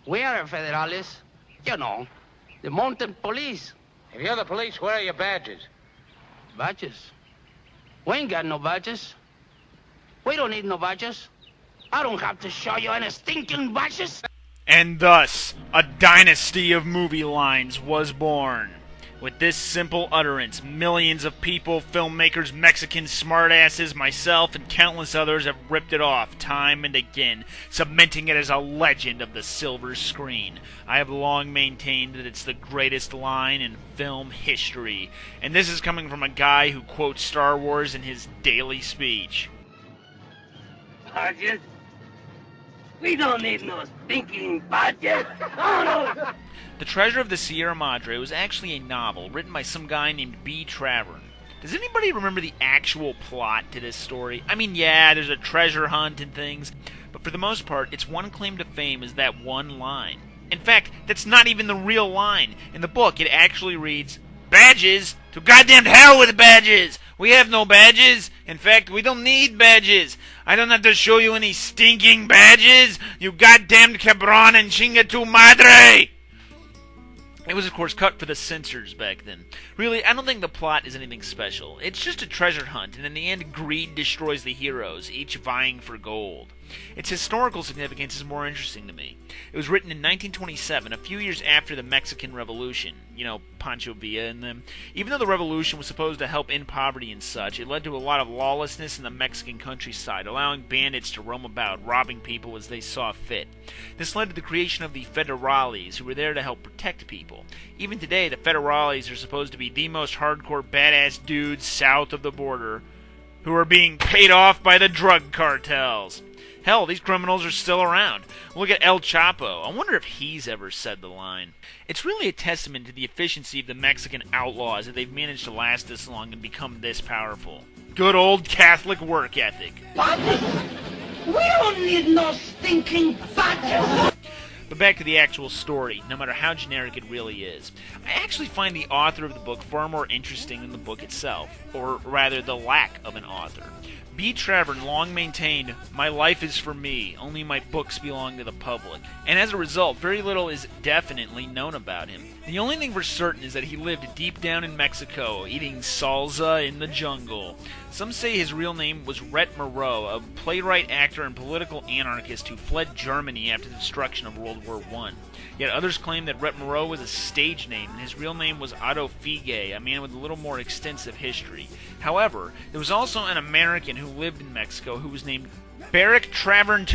We are federales. You know, the mountain police. If you're the police, where are your badges? Badges? We ain't got no badges. We don't need no badges. I don't have to show you any stinking badges. And thus, a dynasty of movie lines was born. With this simple utterance, millions of people, filmmakers, Mexican smartasses, myself, and countless others have ripped it off time and again, cementing it as a legend of the silver screen. I have long maintained that it's the greatest line in film history, and this is coming from a guy who quotes Star Wars in his daily speech. Badges? We don't need no stinking badges. Oh, no. The Treasure of the Sierra Madre was actually a novel written by some guy named B. Traven. Does anybody remember the actual plot to this story? I mean, yeah, there's a treasure hunt and things, but for the most part, its one claim to fame is that one line. In fact, that's not even the real line. In the book, it actually reads, "Badges? To goddamn hell with badges! We have no badges. In fact, we don't need badges. I don't have to show you any stinking badges, you goddamn cabron and chinga tu madre!" It was, of course, cut for the censors back then. Really, I don't think the plot is anything special. It's just a treasure hunt, and in the end, greed destroys the heroes, each vying for gold. Its historical significance is more interesting to me. It was written in 1927, a few years after the Mexican Revolution. You know, Pancho Villa and them. Even though the revolution was supposed to help end poverty and such, it led to a lot of lawlessness in the Mexican countryside, allowing bandits to roam about, robbing people as they saw fit. This led to the creation of the federales, who were there to help protect people. Even today, the federales are supposed to be the most hardcore badass dudes south of the border, who are being paid off by the drug cartels. Hell, these criminals are still around. Look at El Chapo. I wonder if he's ever said the line. It's really a testament to the efficiency of the Mexican outlaws that they've managed to last this long and become this powerful. Good old Catholic work ethic. Badges? We don't need no stinking badges. But back to the actual story, no matter how generic it really is. I actually find the author of the book far more interesting than the book itself, or rather the lack of an author. B. Traven long maintained, "My life is for me, only my books belong to the public," and as a result, very little is definitely known about him. The only thing for certain is that he lived deep down in Mexico, eating salsa in the jungle. Some say his real name was Rhett Moreau, a playwright, actor, and political anarchist who fled Germany after the destruction of World War I. Yet others claim that Rhett Moreau was a stage name, and his real nname was Otto Fige, a man with a little more extensive history. However, there was also an American who lived in Mexico who was named Barrick Travern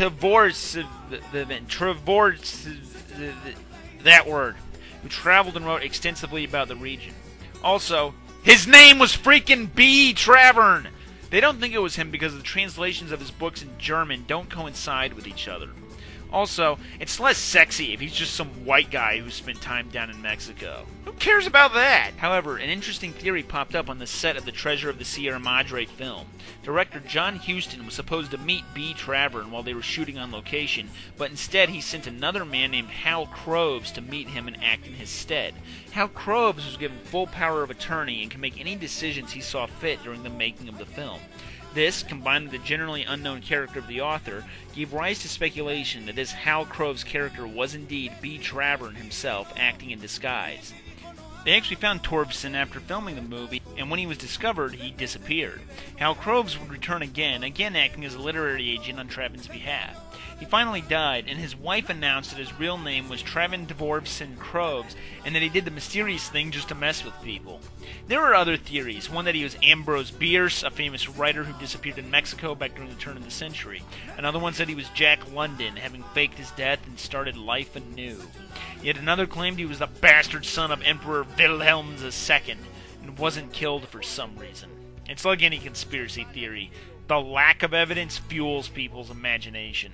that word, who traveled and wrote extensively about the region. Also, his name was freaking B. Travern! They don't think it was him because the translations of his books in German don't coincide with each other. Also, it's less sexy if he's just some white guy who spent time down in Mexico. Who cares about that? However, an interesting theory popped up on the set of the Treasure of the Sierra Madre film. Director John Huston was supposed to meet B. Travern while they were shooting on location, but instead he sent another man named Hal Croves to meet him and act in his stead. Hal Croves was given full power of attorney and can make any decisions he saw fit during the making of the film. This, combined with the generally unknown character of the author, gave rise to speculation that this Hal Croves character was indeed B. Travern himself acting in disguise. They actually found Torvson after filming the movie, and when he was discovered, he disappeared. Hal Croves would return again acting as a literary agent on Traven's behalf. He finally died, and his wife announced that his real name was Traven Dvorvson Croves, and that he did the mysterious thing just to mess with people. There were other theories, one that he was Ambrose Bierce, a famous writer who disappeared in Mexico back during the turn of the century. Another one said he was Jack London, having faked his death and started life anew. Yet another claimed he was the bastard son of Emperor Wilhelm II, and wasn't killed for some reason. It's like any conspiracy theory. The lack of evidence fuels people's imagination.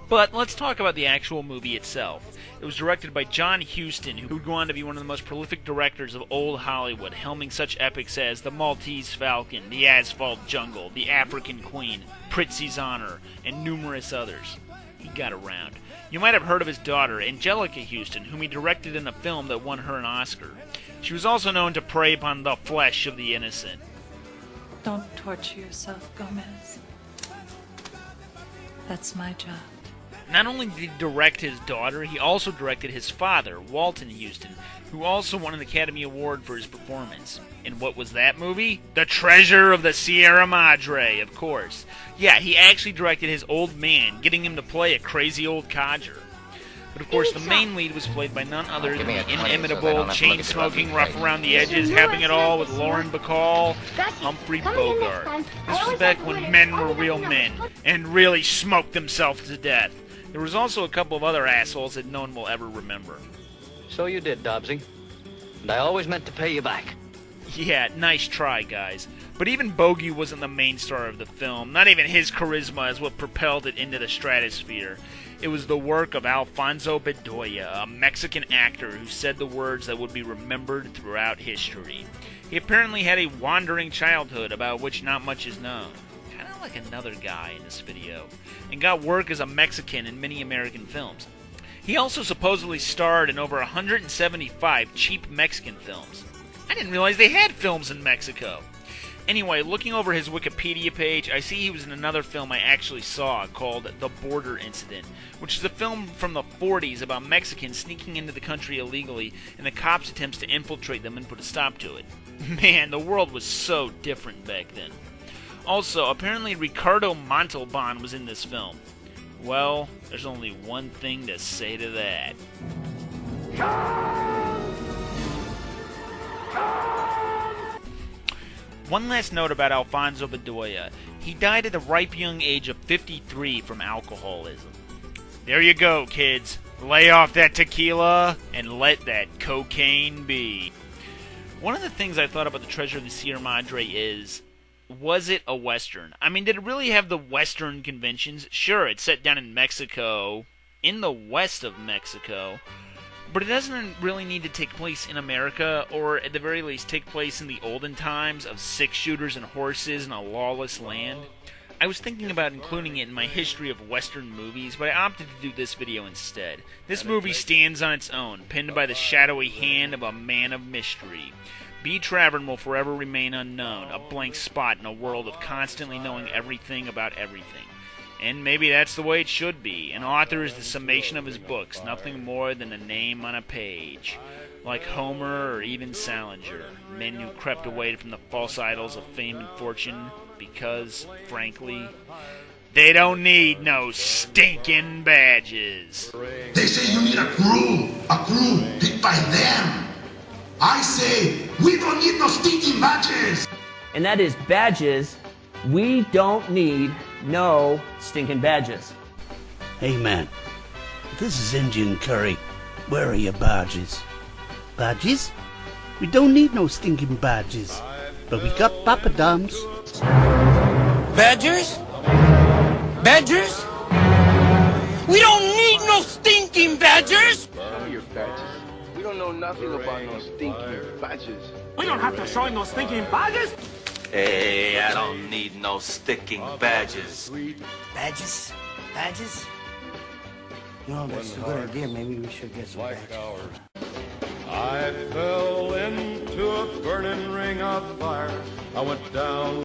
But let's talk about the actual movie itself. It was directed by John Huston, who would go on to be one of the most prolific directors of old Hollywood, helming such epics as The Maltese Falcon, The Asphalt Jungle, The African Queen, Prizzi's Honor, and numerous others. He got around. You might have heard of his daughter, Angelica Huston, whom he directed in a film that won her an Oscar. She was also known to prey upon the flesh of the innocent. Don't torture yourself, Gomez. That's my job. Not only did he direct his daughter, he also directed his father, Walton Huston, who also won an Academy Award for his performance. And what was that movie? The Treasure of the Sierra Madre, of course. Yeah, he actually directed his old man, getting him to play a crazy old codger. But of course, the main lead was played by none other than the inimitable, chain-smoking, rough-around-the-edges, having it all with Lauren Bacall, Humphrey Bogart. This was back when men were real men, and really smoked themselves to death. There was also a couple of other assholes that no one will ever remember. So you did, Dobbsy. And I always meant to pay you back. Yeah, nice try, guys. But even Bogey wasn't the main star of the film. Not even his charisma is what propelled it into the stratosphere. It was the work of Alfonso Bedoya, a Mexican actor who said the words that would be remembered throughout history. He apparently had a wandering childhood about which not much is known. Kind of like another guy in this video. And got work as a Mexican in many American films. He also supposedly starred in over 175 cheap Mexican films. I didn't realize they had films in Mexico. Anyway, looking over his Wikipedia page, I see he was in another film I actually saw called The Border Incident, which is a film from the 40s about Mexicans sneaking into the country illegally and the cops' attempts to infiltrate them and put a stop to it. Man, the world was so different back then. Also, apparently Ricardo Montalban was in this film. Well, there's only one thing to say to that. One last note about Alfonso Bedoya. He died at the ripe young age of 53 from alcoholism. There you go, kids. Lay off that tequila and let that cocaine be. One of the things I thought about the Treasure of the Sierra Madre is, was it a Western? I mean, did it really have the Western conventions? Sure, it's set down in Mexico, in the west of Mexico, but it doesn't really need to take place in America, or at the very least take place in the olden times of six-shooters and horses in a lawless land. I was thinking about including it in my history of Western movies, but I opted to do this video instead. This movie stands on its own, pinned by the shadowy hand of a man of mystery. B. Traven will forever remain unknown, a blank spot in a world of constantly knowing everything about everything. And maybe that's the way it should be. An author is the summation of his books, nothing more than a name on a page. Like Homer or even Salinger, men who crept away from the false idols of fame and fortune because, frankly, they don't need no stinking badges. They say you need a crew picked by them. I say we don't need no stinking badges. And that is badges. We don't need no stinking badges. Hey man, this is Indian Curry. Where are your badges? Badges? We don't need no stinking badges. But we got papadums. Badgers? Badgers? We don't need no stinking badgers! Show your badges. We don't know nothing about no stinking badges. We don't have to show no stinking badges! Hey, I don't need no sticking badges. Badges? Badges? No, that's a good idea. Maybe we should get some badges. I fell into a burning ring of fire. I went down